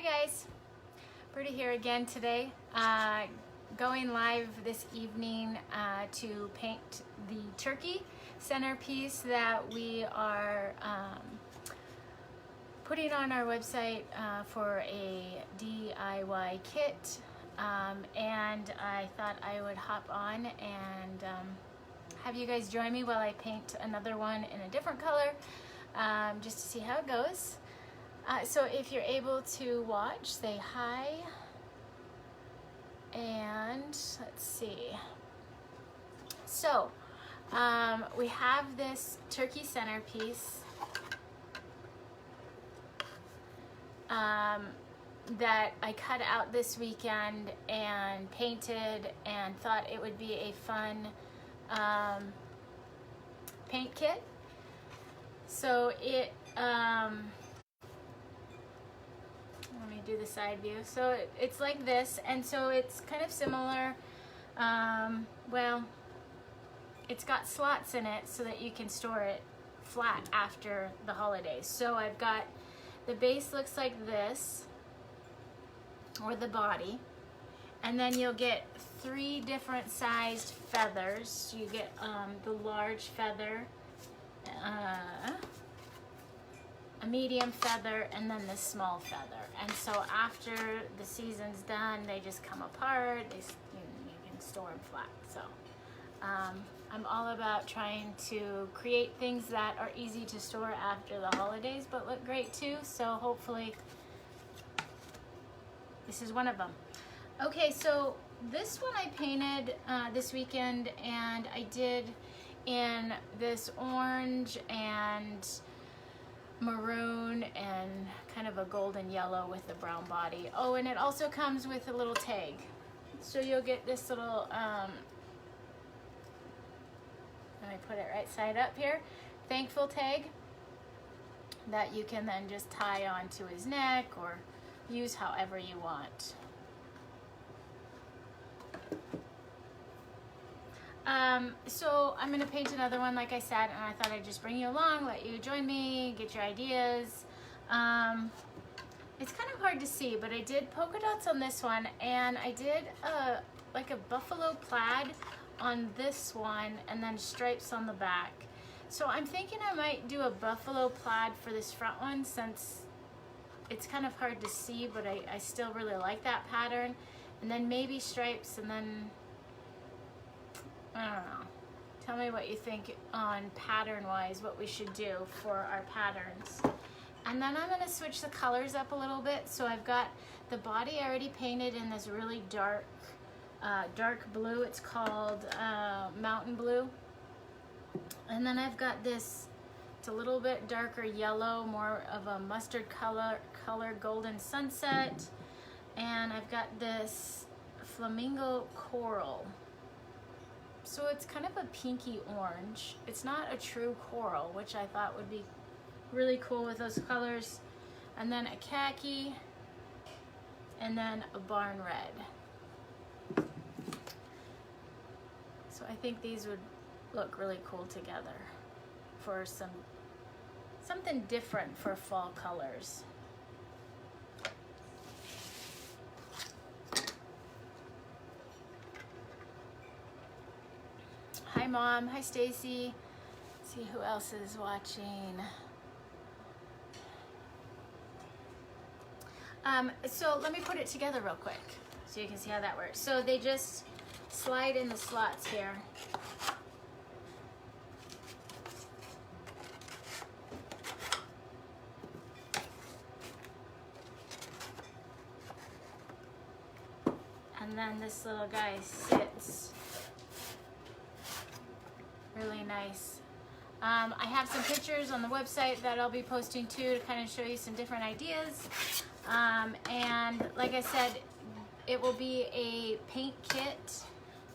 Hi guys, Byrdie here again today. Going live this evening to paint the turkey centerpiece that we are putting on our website for a DIY kit. And I thought I would hop on and have you guys join me while I paint another one in a different color, just to see how it goes. So if you're able to watch, say hi. And let's see. So we have this turkey centerpiece that I cut out this weekend and painted and thought it would be a fun paint kit. So it let me do the side view. So it's like this, and so it's kind of similar. Well, it's got slots in it so that you can store it flat after the holidays. So I've got, the base looks like this, or the body, and then you'll get 3 different sized feathers. You get the large feather, a medium feather, and then the small feather. And so after the season's done, they just come apart. You can store them flat. So I'm all about trying to create things that are easy to store after the holidays, but look great too. So hopefully this is one of them. Okay, so this one I painted this weekend, and I did in this orange and maroon and kind of a golden yellow with the brown body. Oh, and it also comes with a little tag. So you'll get this little, let me put it right side up here, thankful tag that you can then just tie onto his neck or use however you want. So I'm going to paint another one, like I said, and I thought I'd just bring you along, let you join me, get your ideas. It's kind of hard to see, but I did polka dots on this one, and I did like a buffalo plaid on this one, and then stripes on the back. So I'm thinking I might do a buffalo plaid for this front one, since it's kind of hard to see, but I still really like that pattern. And then maybe stripes, and then I don't know. Tell me what you think on pattern-wise, what we should do for our patterns. And then I'm going to switch the colors up a little bit. So I've got the body already painted in this really dark, dark blue. It's called Mountain Blue. And then I've got this, it's a little bit darker yellow, more of a mustard color golden sunset. And I've got this flamingo coral. So it's kind of a pinky orange. It's not a true coral, which I thought would be really cool with those colors. And then a khaki, and then a barn red. So I think these would look really cool together for something different for fall colors. Hi Mom, hi Stacy. See who else is watching. So let me put it together real quick so you can see how that works. So they just slide in the slots here. And then this little guy sits really nice. I have some pictures on the website that I'll be posting too, to kind of show you some different ideas. And like I said, it will be a paint kit,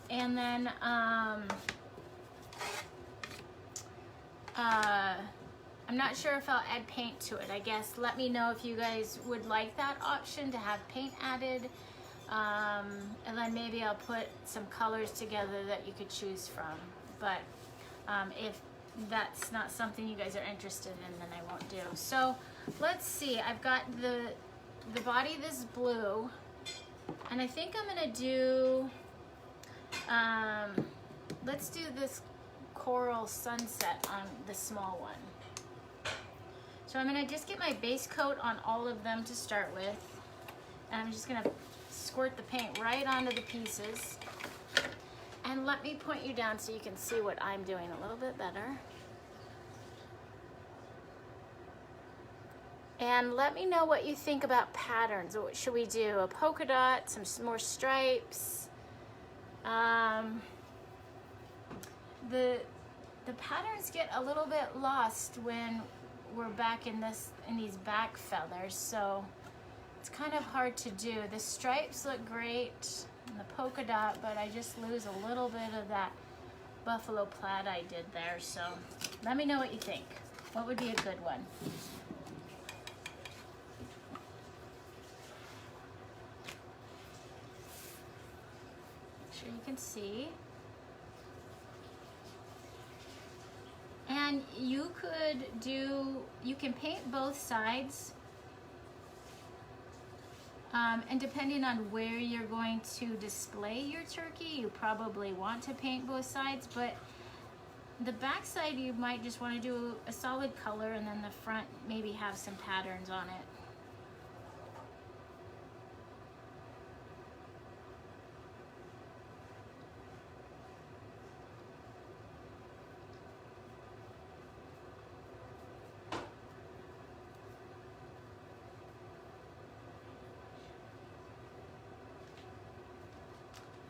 and then I'm not sure if I'll add paint to it. I guess let me know if you guys would like that option to have paint added. And then maybe I'll put some colors together that you could choose from. But if that's not something you guys are interested in, then I won't do. So let's see, I've got the the body this blue, and I think I'm gonna do, let's do this coral sunset on the small one. So I'm gonna just get my base coat on all of them to start with, and I'm just gonna squirt the paint right onto the pieces. And let me point you down so you can see what I'm doing a little bit better. And let me know what you think about patterns. What should we do? A polka dot, some more stripes. The patterns get a little bit lost when we're back in these back feathers, so it's kind of hard to do. The stripes look great and the polka dot, but I just lose a little bit of that buffalo plaid I did there. So let me know what you think. What would be a good one? Sure you can see. And you can paint both sides. And depending on where you're going to display your turkey, you probably want to paint both sides, but the back side you might just want to do a solid color, and then the front maybe have some patterns on it.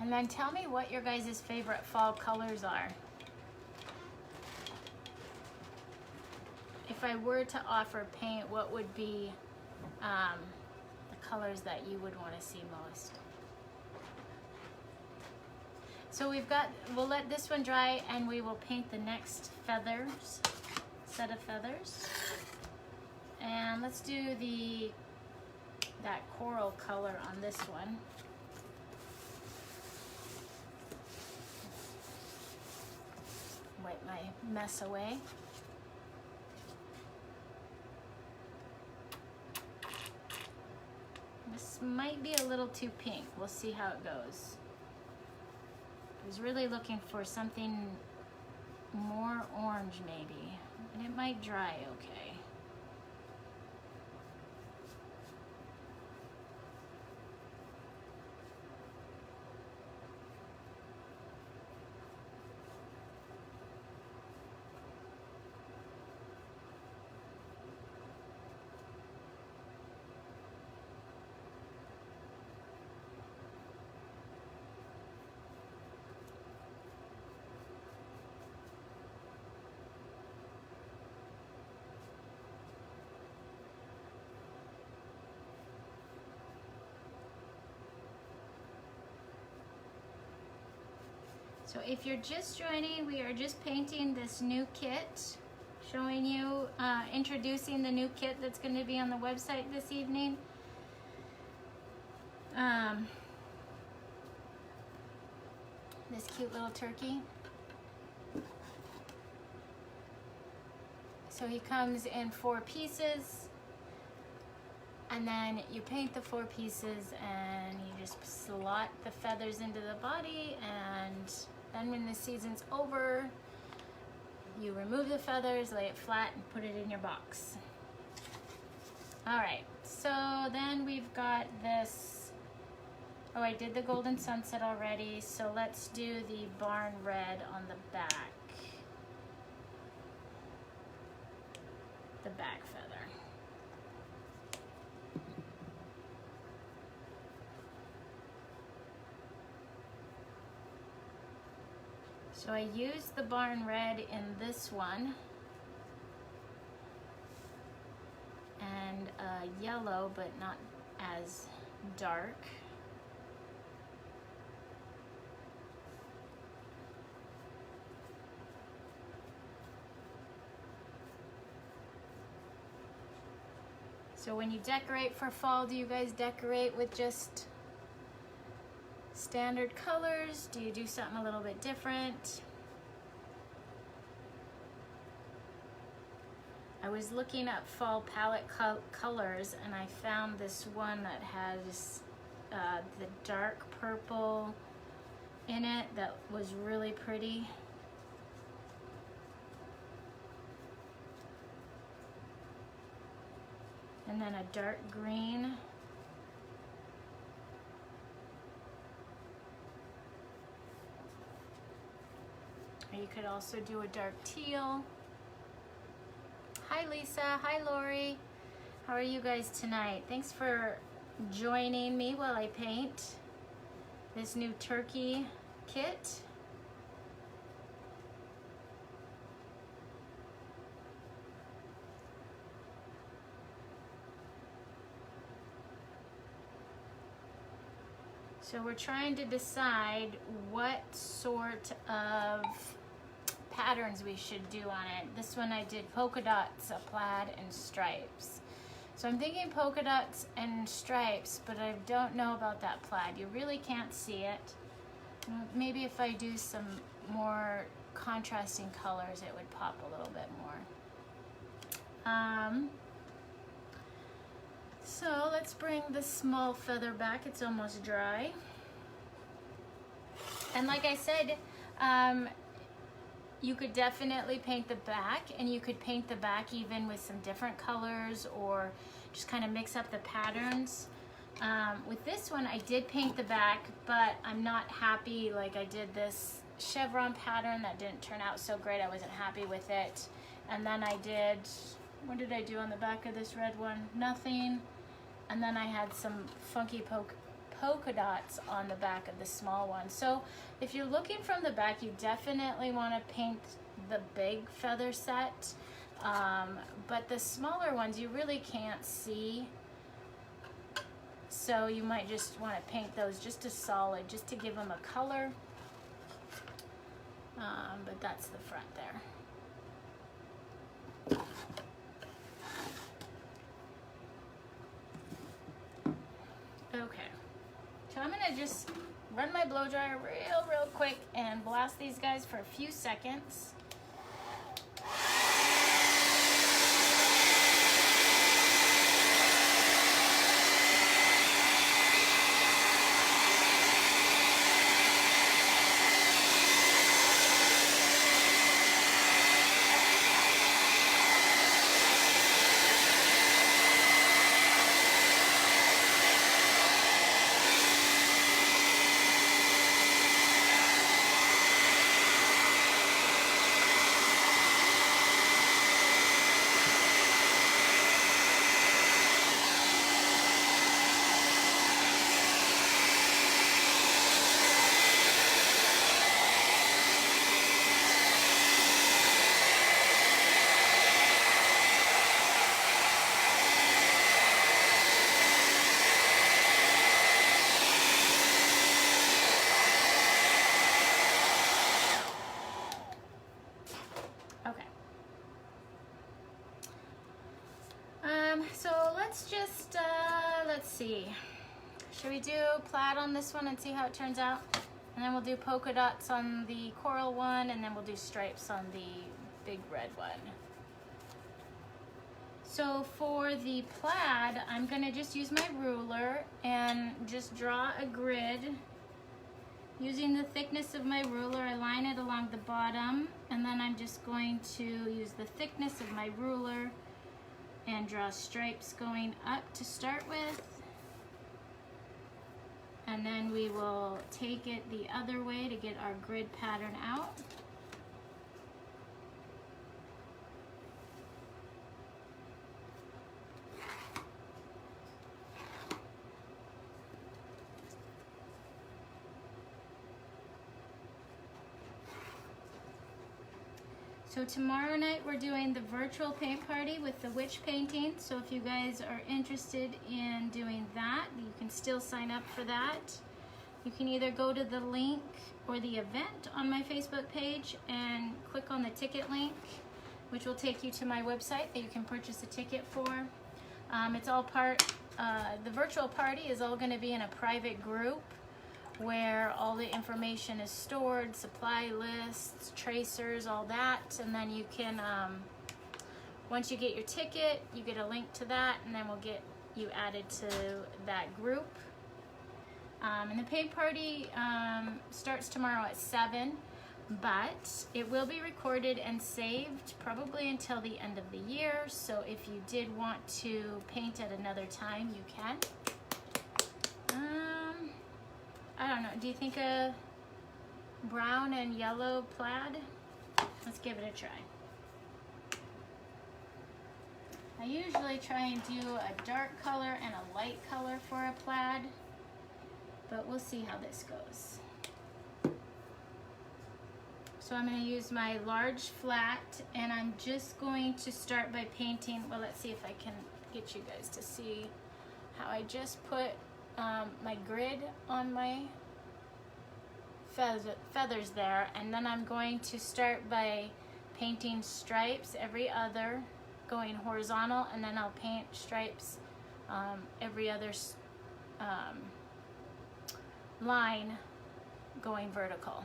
And then tell me what your guys' favorite fall colors are. If I were to offer paint, what would be the colors that you would want to see most? So we'll let this one dry and we will paint the next set of feathers. And let's do that coral color on this one. Wipe my mess away. This might be a little too pink. We'll see how it goes. I was really looking for something more orange maybe, and it might dry okay. So if you're just joining, we are just painting this new kit, showing you, introducing the new kit that's going to be on the website this evening. This cute little turkey. So he comes in 4 pieces, and then you paint the 4 pieces and you just slot the feathers into the body, and then when the season's over, you remove the feathers, lay it flat, and put it in your box. All right, so then we've got this, oh, I did the golden sunset already, so let's do the barn red on the back. The back feather. So I used the barn red in this one, and yellow, but not as dark. So when you decorate for fall, do you guys decorate with just standard colors? Do you do something a little bit different? I was looking at fall palette colors, and I found this one that has the dark purple in it that was really pretty. And then a dark green. Or you could also do a dark teal. Hi Lisa, hi Lori. How are you guys tonight? Thanks for joining me while I paint this new turkey kit. So we're trying to decide what sort of patterns we should do on it. This one I did polka dots, a plaid, and stripes. So I'm thinking polka dots and stripes, but I don't know about that plaid. You really can't see it. Maybe if I do some more contrasting colors, it would pop a little bit more. So let's bring the small feather back. It's almost dry. And like I said, you could definitely paint the back, and you could paint the back even with some different colors or just kind of mix up the patterns. With this one, I did paint the back, but I'm not happy. Like I did this chevron pattern that didn't turn out so great. I wasn't happy with it. And then I did, what did I do on the back of this red one? Nothing. And then I had some funky polka dots on the back of the small one. So if you're looking from the back, you definitely want to paint the big feather set. But the smaller ones you really can't see. So you might just want to paint those just a solid, just to give them a color. But that's the front there. Okay, so I'm gonna just run my blow dryer real quick and blast these guys for a few seconds. Let's see. Should we do plaid on this one and see how it turns out? And then we'll do polka dots on the coral one, and then we'll do stripes on the big red one. So for the plaid, I'm gonna just use my ruler and just draw a grid. Using the thickness of my ruler, I line it along the bottom, and then I'm just going to use the thickness of my ruler and draw stripes going up to start with. And then we will take it the other way to get our grid pattern out. So tomorrow night we're doing the virtual paint party with the witch painting. So if you guys are interested in doing that, you can still sign up for that. You can either go to the link or the event on my Facebook page and click on the ticket link, which will take you to my website that you can purchase a ticket for. It's all the virtual party is all going to be in a private group where all the information is stored, supply lists, tracers, all that, and then you can, once you get your ticket, you get a link to that, and then we'll get you added to that group. And the paint party starts tomorrow at 7, but it will be recorded and saved probably until the end of the year. So if you did want to paint at another time, you can. I don't know, do you think a brown and yellow plaid? Let's give it a try. I usually try and do a dark color and a light color for a plaid, but we'll see how this goes. So I'm going to use my large flat, and I'm just going to start by painting. Well, let's see if I can get you guys to see how I just put my grid on my feathers there, and then I'm going to start by painting stripes every other going horizontal, and then I'll paint stripes every other line going vertical.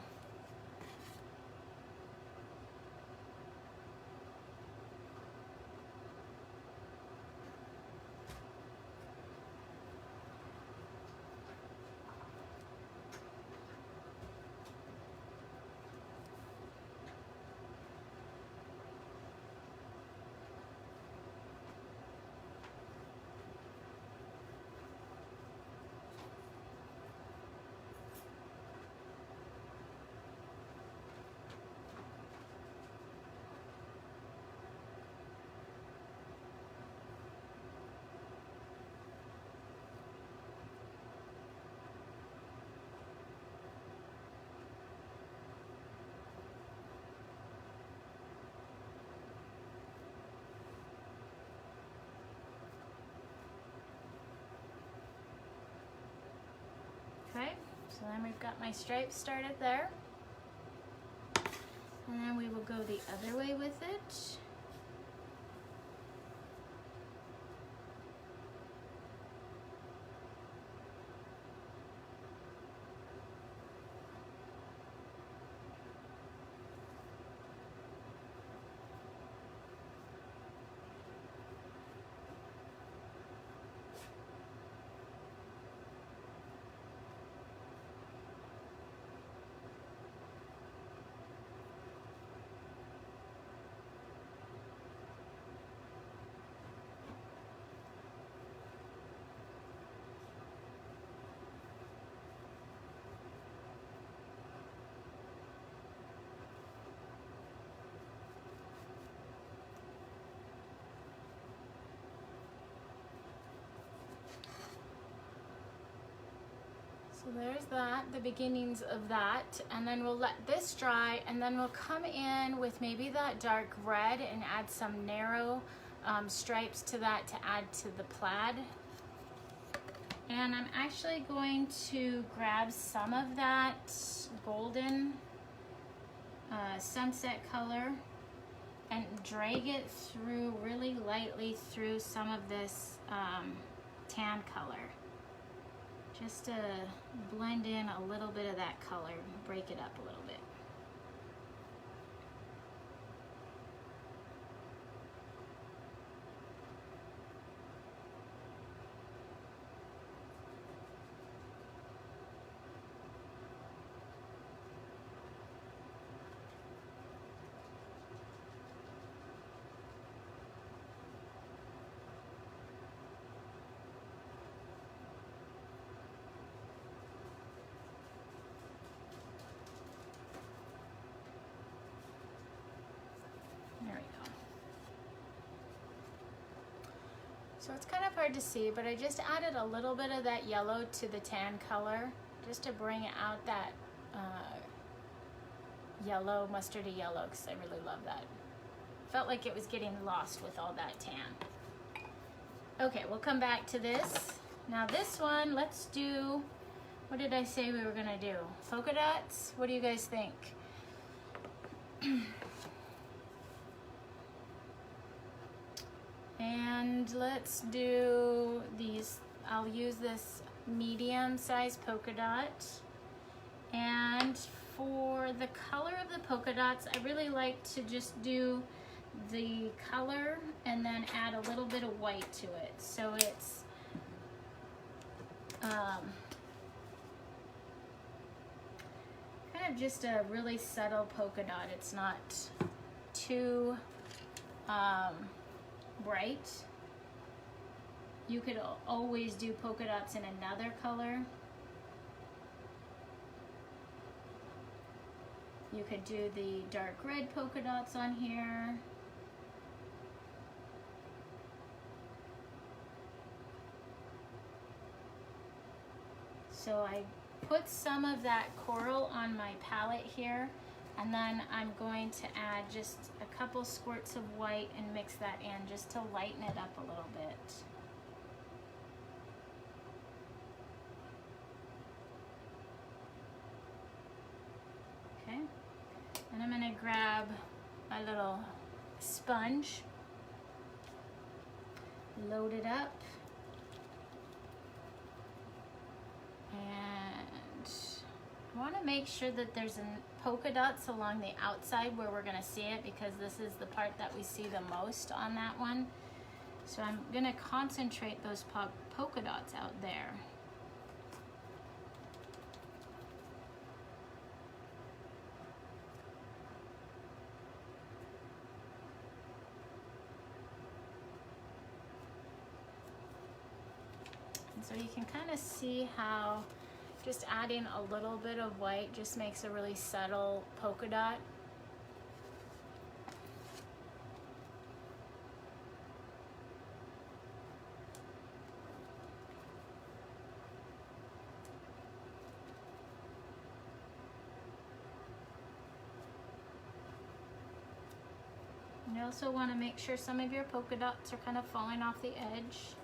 Okay, so then we've got my stripes started there. And then we will go the other way with it. So there's that, the beginnings of that, and then we'll let this dry, and then we'll come in with maybe that dark red and add some narrow stripes to that to add to the plaid. And I'm actually going to grab some of that golden sunset color and drag it through really lightly through some of this tan color, just to blend in a little bit of that color, break it up a little bit. So it's kind of hard to see, but I just added a little bit of that yellow to the tan color just to bring out that yellow, mustardy yellow, because I really love that. Felt like it was getting lost with all that tan. Okay, we'll come back to this. Now this one, let's do, what did I say we were gonna do? Polka dots? What do you guys think? And let's do these. I'll use this medium-sized polka dot. And for the color of the polka dots, I really like to just do the color and then add a little bit of white to it. So it's kind of just a really subtle polka dot. It's not too bright. You could always do polka dots in another color. You could do the dark red polka dots on here. So I put some of that coral on my palette here, and then I'm going to add just a couple squirts of white and mix that in just to lighten it up a little bit. Okay, and I'm going to grab my little sponge, load it up, and I want to make sure that there's polka dots along the outside where we're going to see it, because this is the part that we see the most on that one. So I'm going to concentrate those polka dots out there. So you can kind of see how just adding a little bit of white just makes a really subtle polka dot. You also want to make sure some of your polka dots are kind of falling off the edge.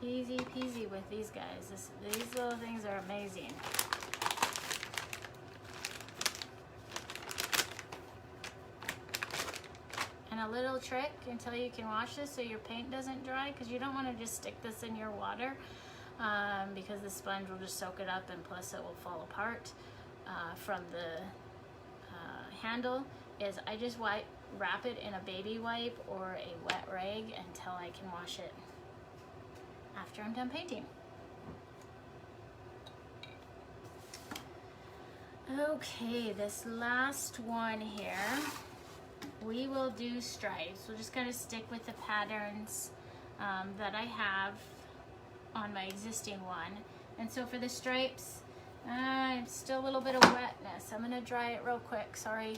Easy peasy with these guys. These little things are amazing. And a little trick until you can wash this so your paint doesn't dry, because you don't want to just stick this in your water because the sponge will just soak it up, and plus it will fall apart from the handle, is I just wrap it in a baby wipe or a wet rag until I can wash it after I'm done painting. Okay, this last one here, we will do stripes. We'll just kind of stick with the patterns that I have on my existing one. And so for the stripes, it's still a little bit of wetness. I'm gonna dry it real quick, sorry.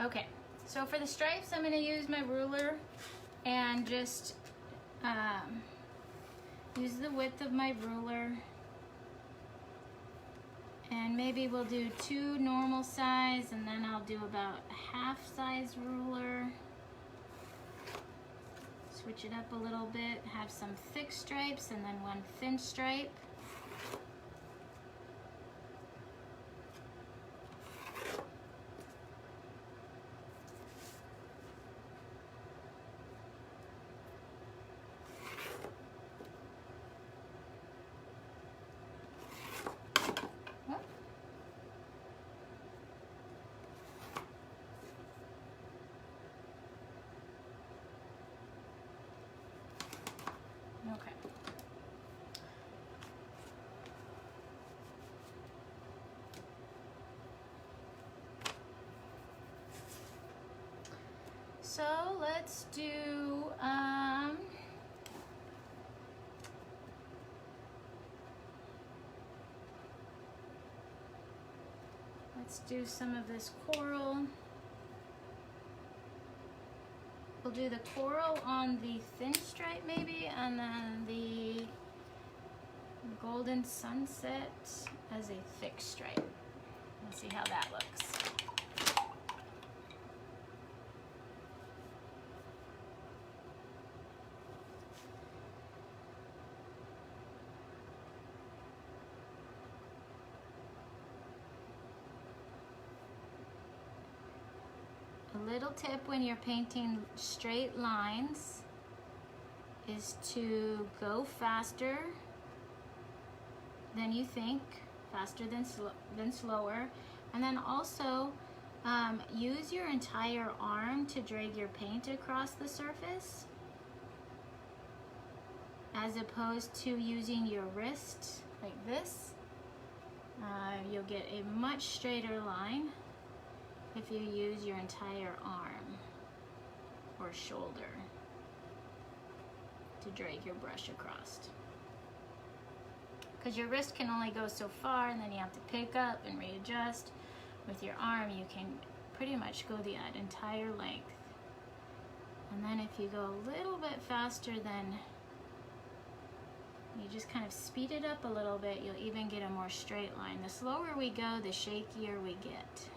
Okay, so for the stripes, I'm going to use my ruler and just use the width of my ruler, and maybe we'll do 2 normal size, and then I'll do about a half size ruler. Switch it up a little bit, have some thick stripes and then 1 thin stripe. So let's do, let's do some of this coral. We'll do the coral on the thin stripe maybe, and then the golden sunset as a thick stripe. Let's see how that looks. A little tip when you're painting straight lines is to go faster than you think, faster than slower, and then also use your entire arm to drag your paint across the surface as opposed to using your wrist like this. You'll get a much straighter line if you use your entire arm or shoulder to drag your brush across. Because your wrist can only go so far, and then you have to pick up and readjust. With your arm, you can pretty much go the entire length. And then if you go a little bit faster, then you just kind of speed it up a little bit, you'll even get a more straight line. The slower we go, the shakier we get.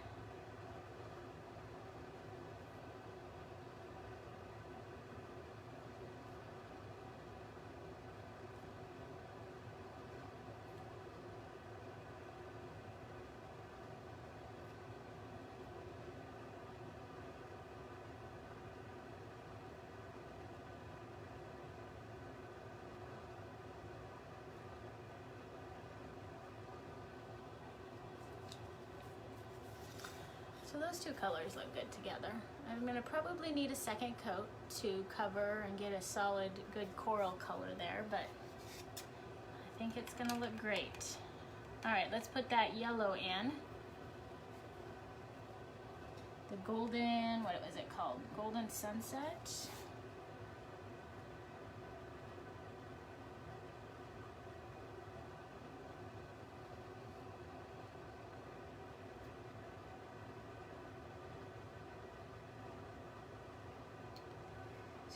So those two colors look good together. I'm going to probably need a second coat to cover and get a solid, good coral color there, but I think it's going to look great. All right, let's put that yellow in. The golden, what was it called? Golden Sunset.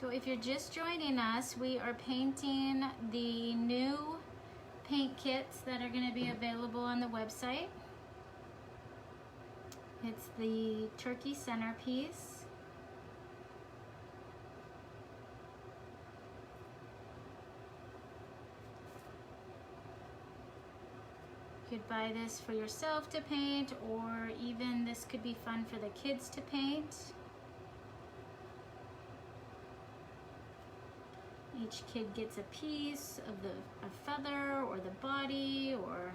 So if you're just joining us, we are painting the new paint kits that are going to be available on the website. It's the Turkey Centerpiece. You could buy this for yourself to paint, or even this could be fun for the kids to paint. Each kid gets a piece of a feather or the body, or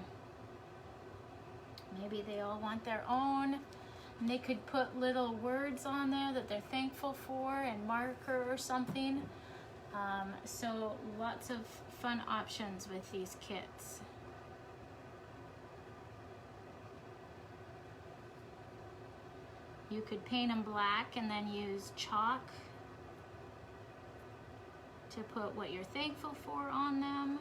maybe they all want their own. And they could put little words on there that they're thankful for and marker or something. So lots of fun options with these kits. You could paint them black and then use chalk to put what you're thankful for on them.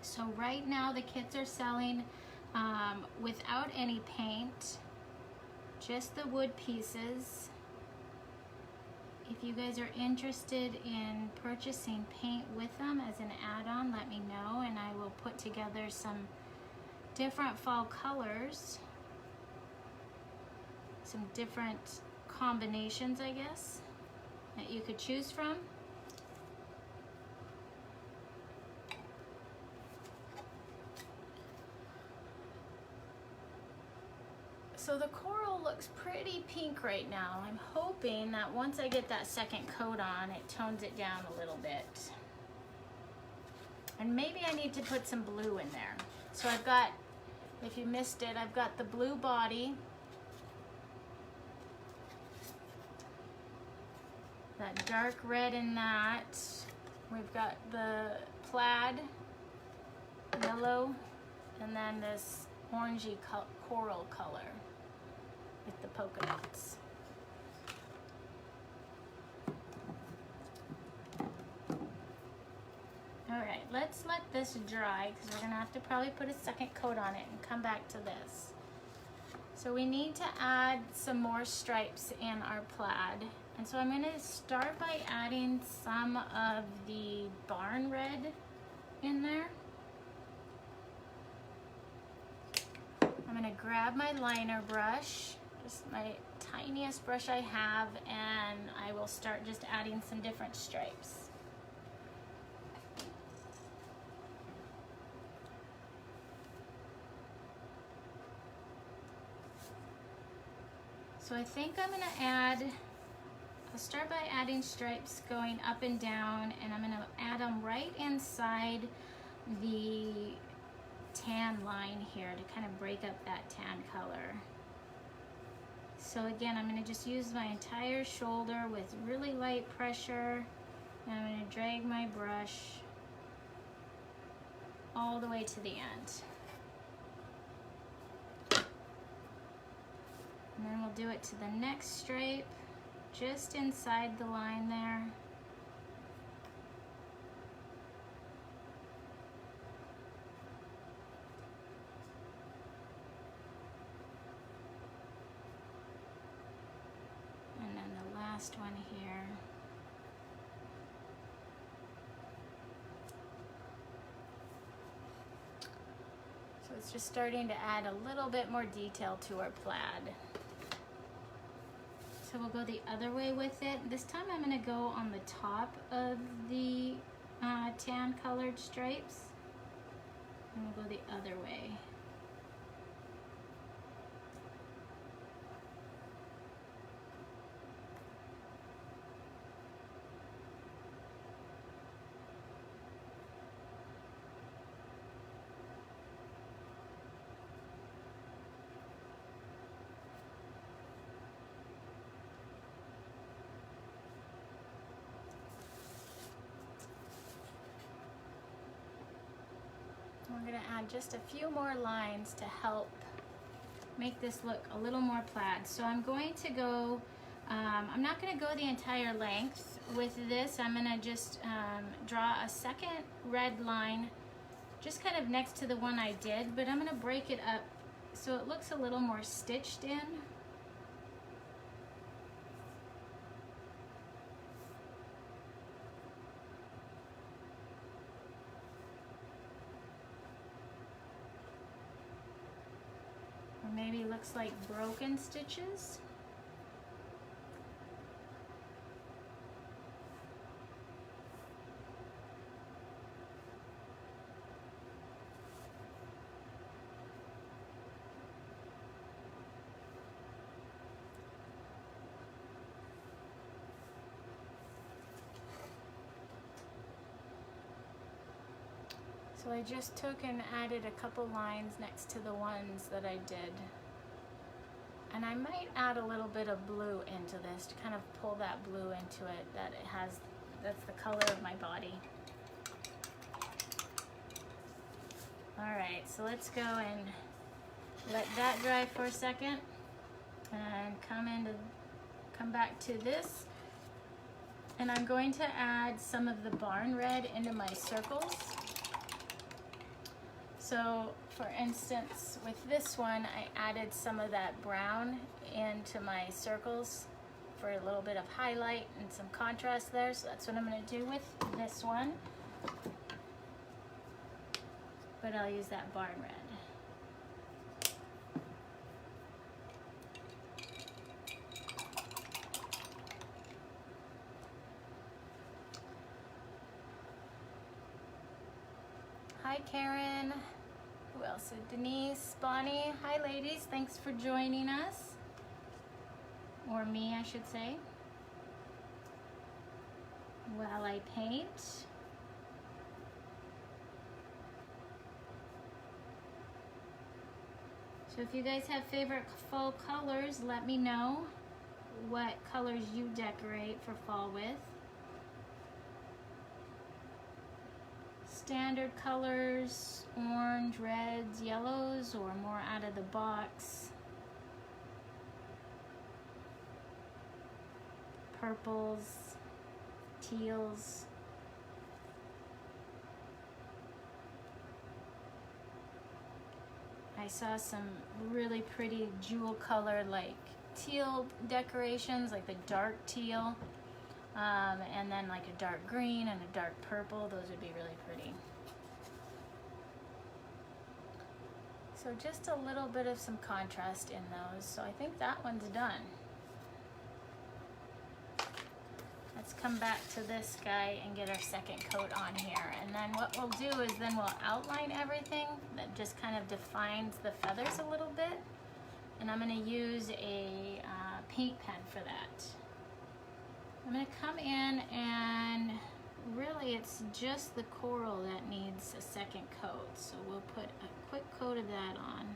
So right now the kits are selling without any paint, just the wood pieces. If you guys are interested in purchasing paint with them as an add-on, let me know and I will put together some different fall colors, some different combinations, I guess, that you could choose from. So the coral looks pretty pink right now. I'm hoping that once I get that second coat on, it tones it down a little bit. And maybe I need to put some blue in there. So I've got, if you missed it, I've got the blue body. That dark red in that. We've got the plaid, yellow, and then this orangey coral color with the polka dots. Alright, let's let this dry because we're going to have to probably put a second coat on it and come back to this. So we need to add some more stripes in our plaid. And so I'm going to start by adding some of the barn red in there. I'm going to grab my liner brush, just my tiniest brush I have, and I will start just adding some different stripes. So I think I'm going to I'll start by adding stripes going up and down, and I'm going to add them right inside the tan line here to kind of break up that tan color. So again, I'm going to just use my entire shoulder with really light pressure, and I'm going to drag my brush all the way to the end. And then we'll do it to the next stripe, just inside the line there. And then the last one here. So it's just starting to add a little bit more detail to our plaid. So we'll go the other way with it. This time I'm going to go on the top of the tan colored stripes, and we'll go the other way. We're going to add just a few more lines to help make this look a little more plaid. So I'm going to go, I'm not going to go the entire length with this. I'm going to just draw a second red line just kind of next to the one I did, but I'm going to break it up so it looks a little more stitched in. Maybe looks like broken stitches. So I just took and added a couple lines next to the ones that I did. And I might add a little bit of blue into this to kind of pull that blue into it, that it has, that's the color of my body. Alright, so let's go and let that dry for a second and come back to this. And I'm going to add some of the barn red into my circles. So for instance, with this one, I added some of that brown into my circles for a little bit of highlight and some contrast there. So that's what I'm going to do with this one. But I'll use that barn red. Hi, Karen. Who else? So Denise, Bonnie. Hi ladies, thanks for joining us. Or me, I should say. While I paint. So if you guys have favorite fall colors, let me know what colors you decorate for fall with. Standard colors, orange, reds, yellows, or more out of the box. Purples, teals. I saw some really pretty jewel color like teal decorations, like the dark teal, and then like a dark green and a dark purple. Those would be really pretty. So just a little bit of some contrast in those. So I think that one's done. Let's come back to this guy and get our second coat on here. And then what we'll do is then we'll outline everything that just kind of defines the feathers a little bit. And I'm gonna use a paint pen for that. I'm gonna come in and really it's just the coral that needs a second coat. So we'll put a quick coat of that on.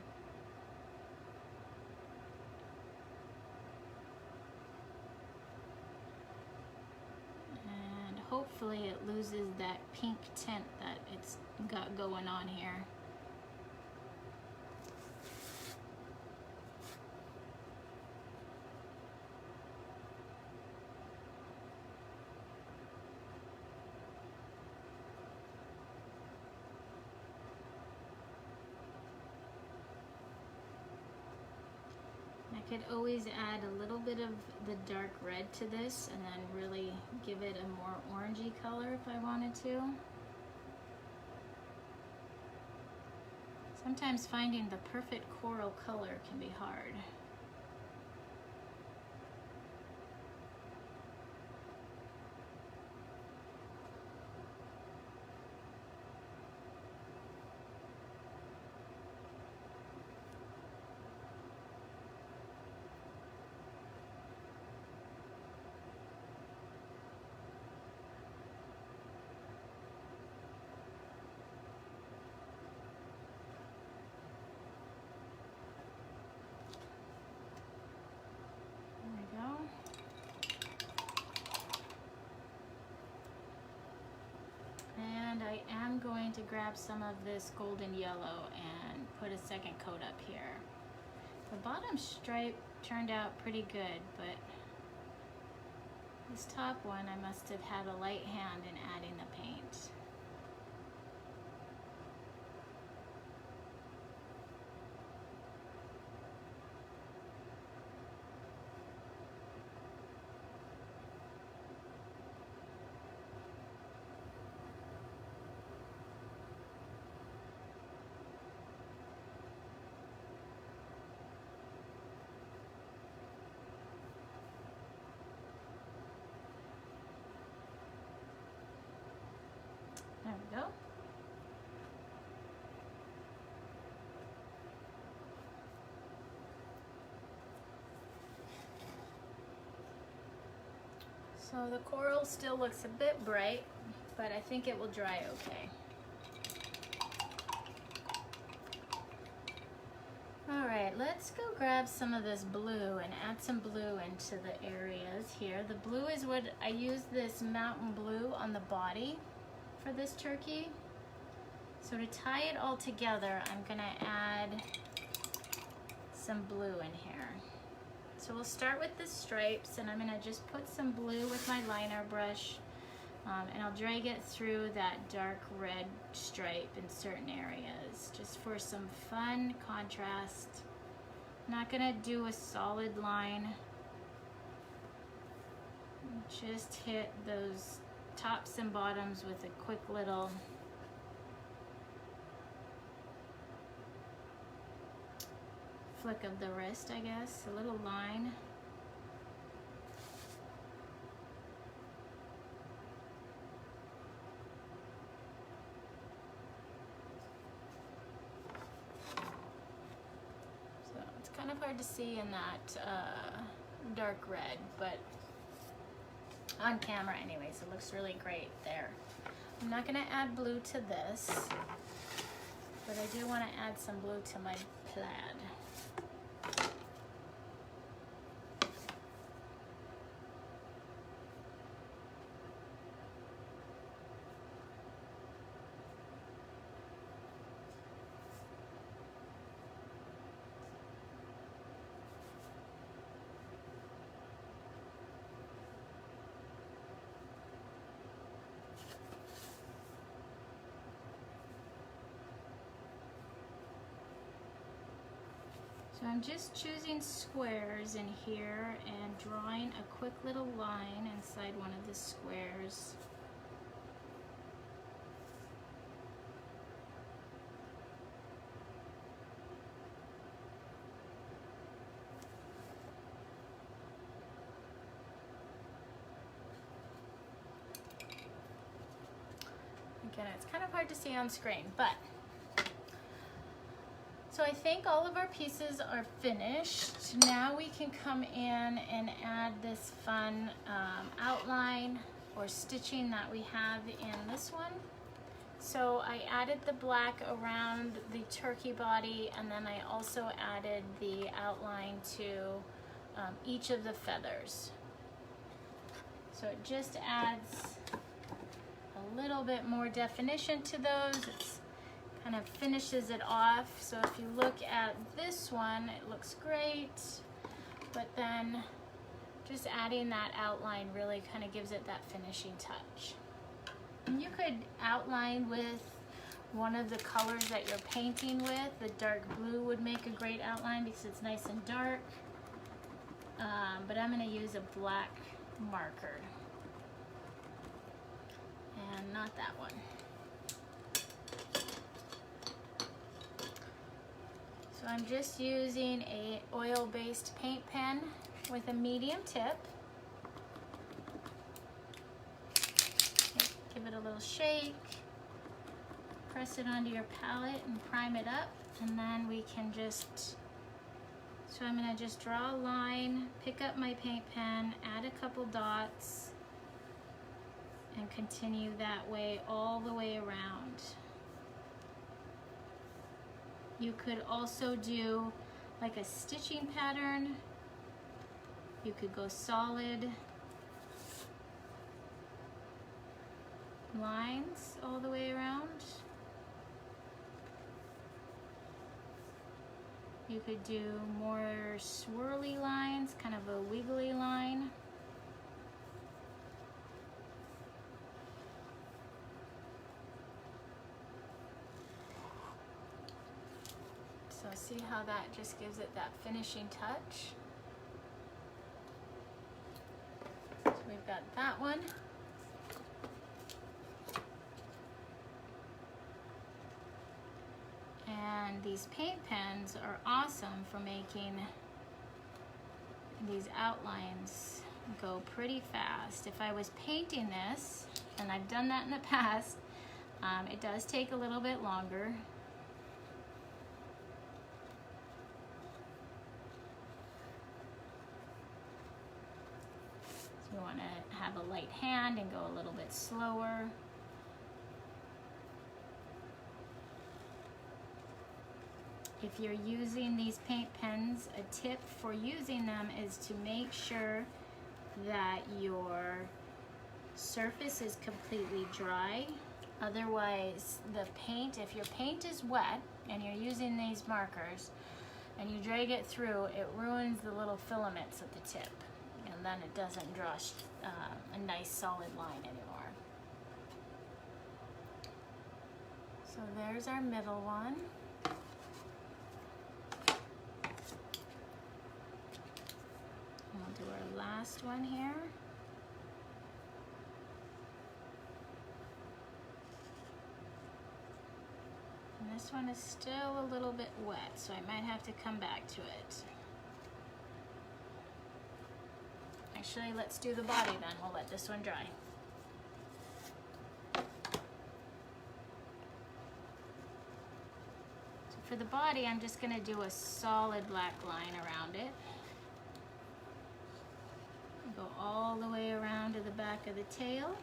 Hopefully it loses that pink tint that it's got going on here. I could always add a little bit of the dark red to this and then really give it a more orangey color if I wanted to. Sometimes finding the perfect coral color can be hard. And I am going to grab some of this golden yellow and put a second coat up here. The bottom stripe turned out pretty good, but this top one I must have had a light hand in adding the paint. There we go. So the coral still looks a bit bright, but I think it will dry okay. All right, let's go grab some of this blue and add some blue into the areas here. The blue is what I use this mountain blue on the body for this turkey. So to tie it all together, I'm gonna add some blue in here. So we'll start with the stripes, and I'm gonna just put some blue with my liner brush, and I'll drag it through that dark red stripe in certain areas, just for some fun contrast. I'm not gonna do a solid line. Just hit those tops and bottoms with a quick little flick of the wrist, I guess, a little line. hard to see in that dark red, but on camera anyways, it looks really great there. I'm not gonna add blue to this, but I do want to add some blue to my plaid. So I'm just choosing squares in here and drawing a quick little line inside one of the squares. Again, it's kind of hard to see on screen, but so I think all of our pieces are finished. Now we can come in and add this fun outline or stitching that we have in this one. So I added the black around the turkey body, and then I also added the outline to each of the feathers. So it just adds a little bit more definition to those. It's kind of finishes it off. So if you look at this one, it looks great, but then just adding that outline really kind of gives it that finishing touch. And you could outline with one of the colors that you're painting with. The dark blue would make a great outline because it's nice and dark, but I'm going to use a black marker and not that one. So I'm just using a oil-based paint pen with a medium tip. Give it a little shake, press it onto your palette and prime it up, and then we can just, so I'm gonna just draw a line, pick up my paint pen, add a couple dots, and continue that way all the way around. You could also do like a stitching pattern. You could go solid lines all the way around. You could do more swirly lines, kind of a wiggly line. So see how that just gives it that finishing touch. So we've got that one. And these paint pens are awesome for making these outlines go pretty fast. If I was painting this, and I've done that in the past, it does take a little bit longer. So you want to have a light hand and go a little bit slower. If you're using these paint pens, a tip for using them is to make sure that your surface is completely dry. Otherwise, the paint, if your paint is wet and you're using these markers and you drag it through, it ruins the little filaments at the tip, and then it doesn't draw a nice solid line anymore. So there's our middle one. We'll do our last one here. And this one is still a little bit wet, so I might have to come back to it. Actually, let's do the body then. We'll let this one dry. So for the body, I'm just gonna do a solid black line around it. Go all the way around to the back of the tail.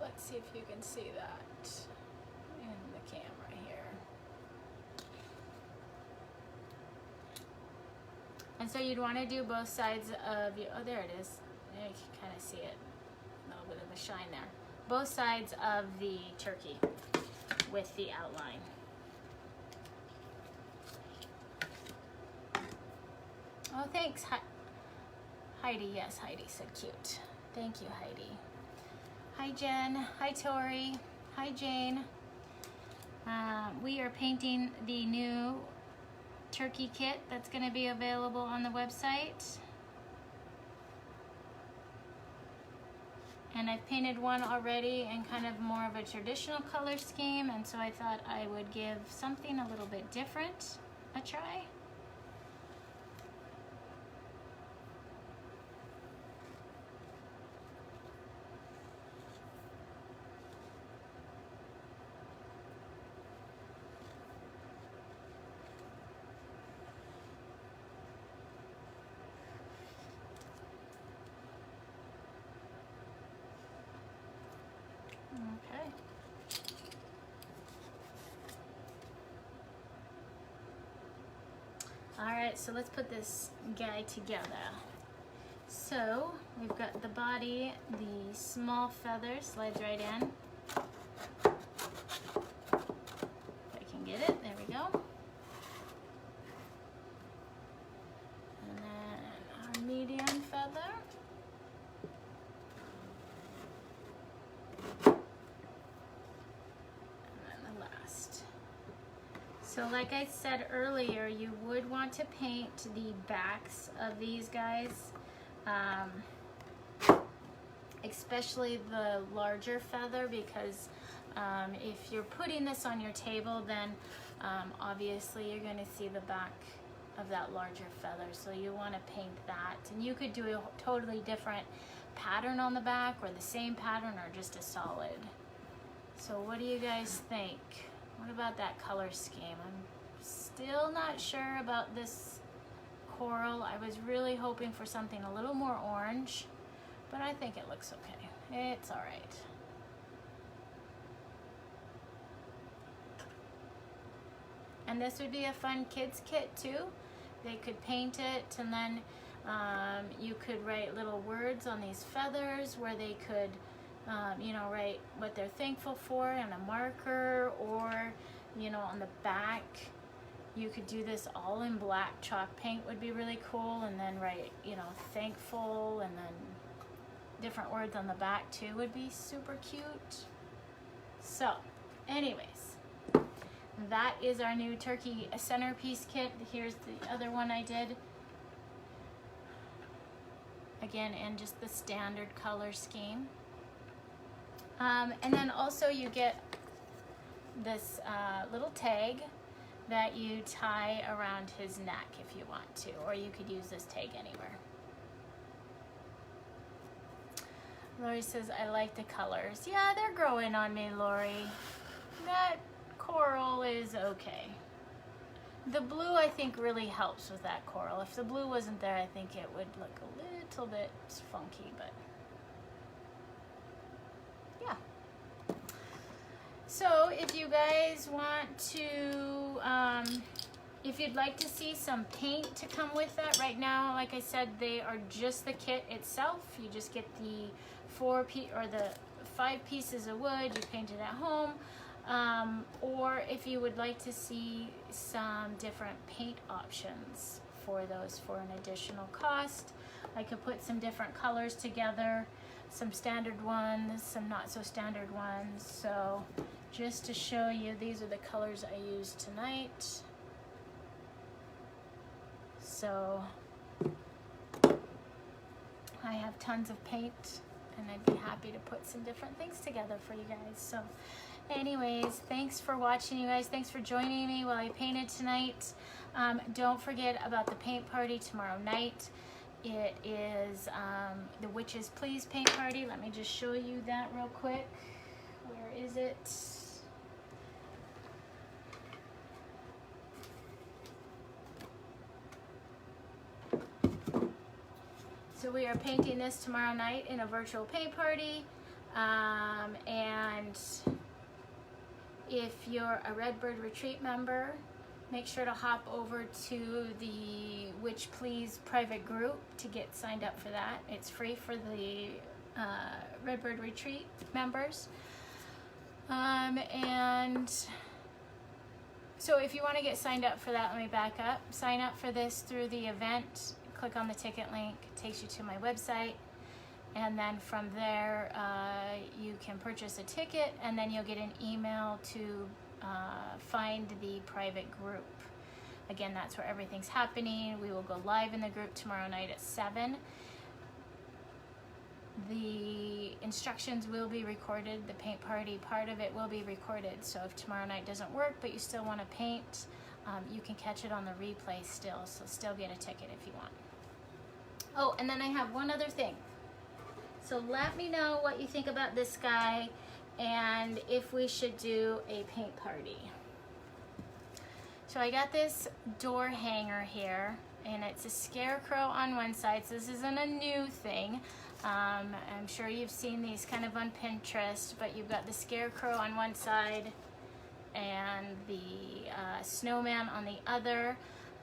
Let's see if you can see that in the camera here. And so you'd want to do both sides of your, oh there it is. You can kind of see it, a little bit of a shine there. Both sides of the turkey with the outline. Oh, thanks, Heidi. Yes, Heidi said cute. Thank you, Heidi. Hi Jen, hi Tori, hi Jane. We are painting the new turkey kit that's going to be available on the website. And I've painted one already in kind of more of a traditional color scheme, and so I thought I would give something a little bit different a try. Okay. All right, so let's put this guy together. So we've got the body, the small feather slides right in. If I can get it, there we go. And then our medium feather. So like I said earlier, you would want to paint the backs of these guys, especially the larger feather, because if you're putting this on your table, then obviously you're going to see the back of that larger feather. So you want to paint that. And you could do a totally different pattern on the back, or the same pattern, or just a solid. So what do you guys think? What about that color scheme? I'm still not sure about this coral. I was really hoping for something a little more orange, but I think it looks okay. It's all right. And this would be a fun kids kit too. They could paint it, and then you could write little words on these feathers where they could you know, write what they're thankful for on a marker, or, you know, on the back. You could do this all in black chalk paint, would be really cool, and then write, you know, thankful, and then different words on the back too would be super cute. So, anyways, that is our new turkey centerpiece kit. Here's the other one I did. Again, in just the standard color scheme. And then also you get this little tag that you tie around his neck if you want to, or you could use this tag anywhere. Lori says, I like the colors. Yeah, they're growing on me, Lori. That coral is okay. The blue, I think, really helps with that coral. If the blue wasn't there, I think it would look a little bit funky, but yeah. So if you guys want to, if you'd like to see some paint to come with that, right now, like I said, they are just the kit itself. You just get the 5 pieces of wood, you paint it at home. Or if you would like to see some different paint options for those for an additional cost, I could put some different colors together, some standard ones, some not so standard ones. So just to show you, these are the colors I used tonight. So I have tons of paint and I'd be happy to put some different things together for you guys. So anyways, thanks for watching, you guys. Thanks for joining me while I painted tonight. Don't forget about the paint party tomorrow night. It is the Witches Please paint party. Let me just show you that real quick. Where is it? So we are painting this tomorrow night in a virtual paint party. And if you're a Redbyrd Retreat member, make sure to hop over to the Witch Please private group to get signed up for that. It's free for the Redbyrd Retreat members. And so if you want to get signed up for that, let me back up. Sign up for this through the event. Click on the ticket link. It takes you to my website. And then from there, you can purchase a ticket, and then you'll get an email to find the private group. Again, that's where everything's happening. We will go live in the group tomorrow night at 7. The instructions will be recorded. The paint party part of it will be recorded. So if tomorrow night doesn't work, but you still want to paint, you can catch it on the replay still. So still get a ticket if you want. Oh, and then I have one other thing. So let me know what you think about this guy and if we should do a paint party. So I got this door hanger here, and it's a scarecrow on one side. So this isn't a new thing. I'm sure you've seen these kind of on Pinterest, but you've got the scarecrow on one side and the snowman on the other.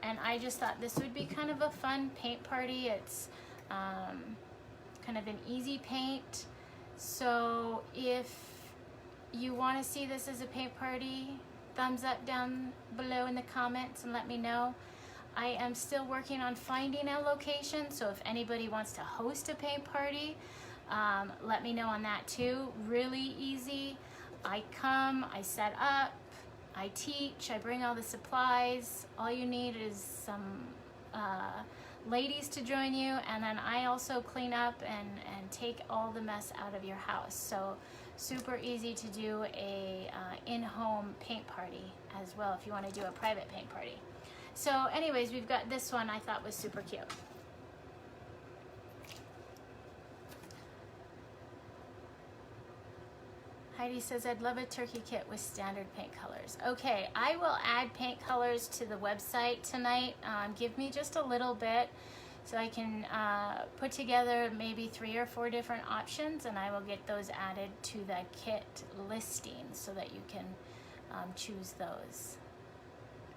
And I just thought this would be kind of a fun paint party. It's kind of an easy paint. So if you want to see this as a paint party, thumbs up down below in the comments and let me know. I am still working on finding a location, so if anybody wants to host a paint party, let me know on that too. Really easy. I come, I set up, I teach, I bring all the supplies. All you need is some ladies to join you, and then I also clean up and take all the mess out of your house. So super easy to do a in-home paint party as well if you want to do a private paint party. So anyways, we've got this one I thought was super cute. Heidi says, I'd love a turkey kit with standard paint colors. Okay, I will add paint colors to the website tonight. Give me just a little bit so I can put together maybe 3 or 4 different options, and I will get those added to the kit listing so that you can choose those.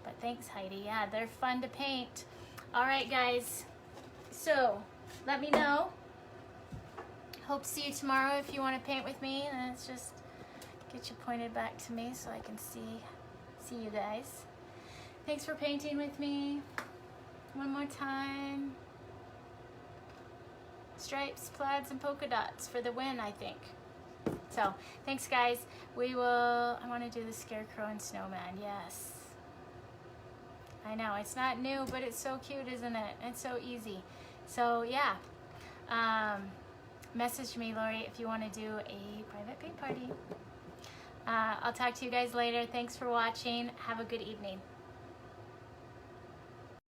But thanks, Heidi. Yeah, they're fun to paint. All right, guys. So let me know. Hope to see you tomorrow if you want to paint with me. And it's just get you pointed back to me so I can see you guys. Thanks for painting with me. One more time. Stripes, plaids, and polka dots for the win, I think. So thanks, guys. I want to do the scarecrow and snowman. Yes. I know, it's not new, but it's so cute, isn't it? It's so easy. So yeah, message me, Lori, if you want to do a private paint party. I'll talk to you guys later. Thanks for watching. Have a good evening.